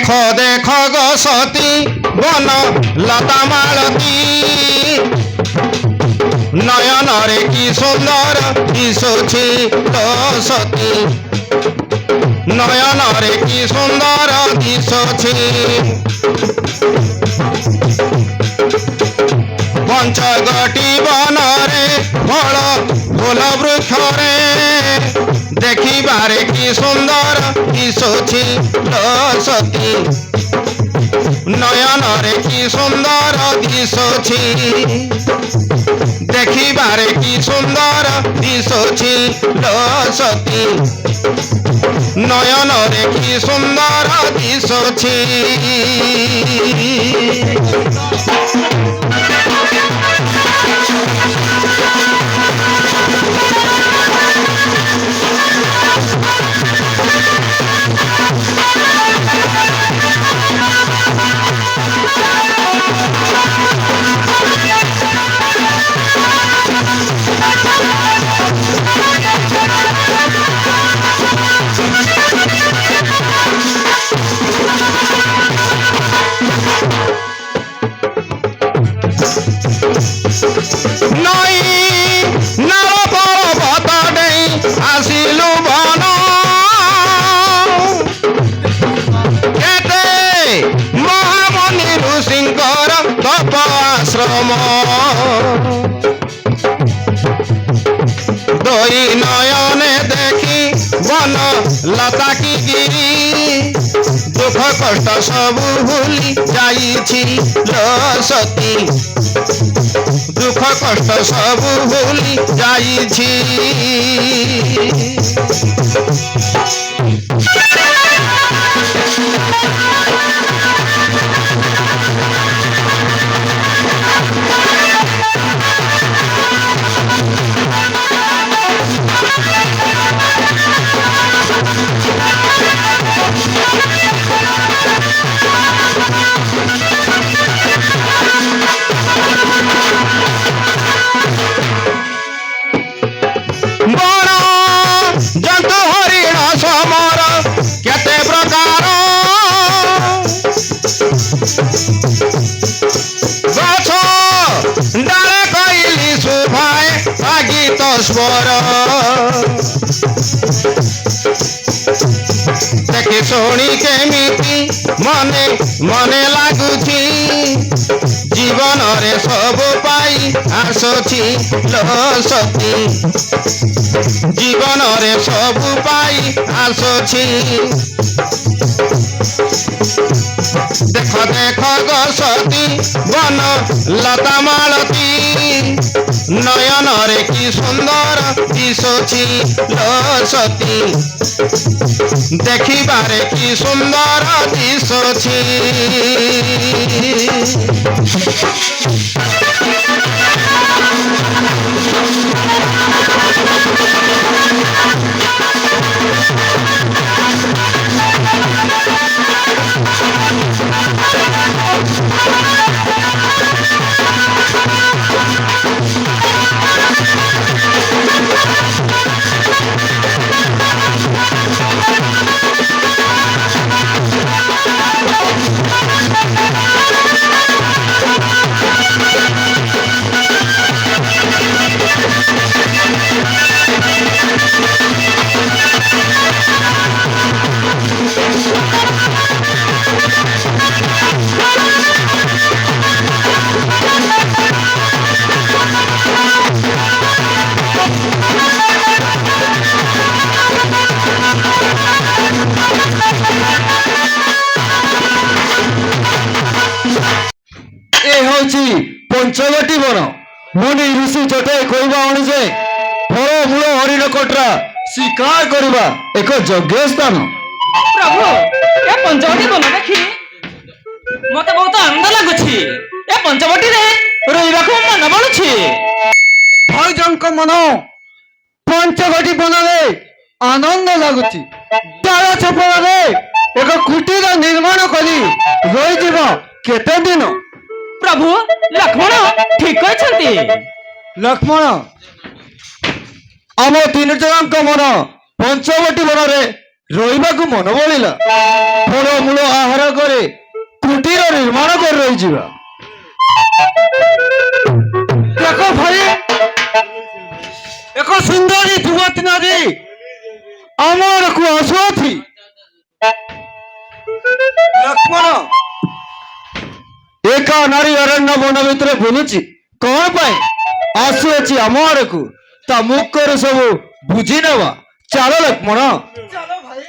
देख देख गो सती बन लता मालती नयन रे कि सुंदर दिशुछि तो सती नयन रे कि सुंदर दिशुछि पंचगटी वन रे फल फूल वृक्ष रे देखिबारे कि सुंदर दिशुछि लो सती नयन रे कि सुंदर दिशुछि देखिबारे कि सुंदर दिशुछि लो सती नयन रे कि सुंदर दिशुछि नई नाल पर्वत डेई आसिलु बन केते महामुनि ऋषिंकर तप आश्रम दोई नयने देखी वन लता की गिरी दुख कष्ट सबु भूली जाइछि लो सती दुख कष्ट सबु भूली जाइछि जंतु हरिण समर केते प्रकार गछ डाले कइली सुभाए गीत स्वर देखि शुणी केमिति मने मने लागुछि जीवन रे सब पाई आसुछि लो सती जीवन रे सब पाई आसुछि देख देख गो सती बन लता मालती नयन रे कि सुंदर दिशुछि लो सती देखिबारे कि सुंदर दिशुछि पंचवटी वन मुनि ऋषि जटे कहवा अनुजे फल मूल हरिण कटरा शिकार करवा एक यज्ञ स्थान प्रभु ए पंचवटी वन देखी मते बहुत आनंद लागुछि ए पंचवटी रे रहिबाको मन बळुछि भाईजनक मन पंचवटी वन रे आनंद लागुछि तार छपरा रे एक कुटीर निर्माण करी रही जीव केते दिन प्रभु लक्ष्मण ठीक कहछंती लक्ष्मण आम तीन जनक मन पंचवटी वन रे ରହିବାକୁ ମନ ବଳିଲା ଫଳମୂଳ ଆହାର କରି କୁଟୀର ନିର୍ମାଣ କରି ରହିଯିବା। ଦେଖ ଭାଇ, ଏକ ସୁନ୍ଦରୀ ଯୁବତୀ ନାରୀ ଆମରକୁ ଆସୁଅଛି। ଲକ୍ଷ୍ମଣ ଏକା ନାରୀ ଅରଣ୍ୟ ବନ ଭିତରେ ବୁଲୁଛି କଣ ପାଇଁ ଆସୁଅଛି ଆମ ଆଡକୁ, ତା ମୁଖରୁ ସବୁ ବୁଝି ନେବା। ଚାଲ ଲକ୍ଷ୍ମଣ। ଚାଲ ଭାଇ।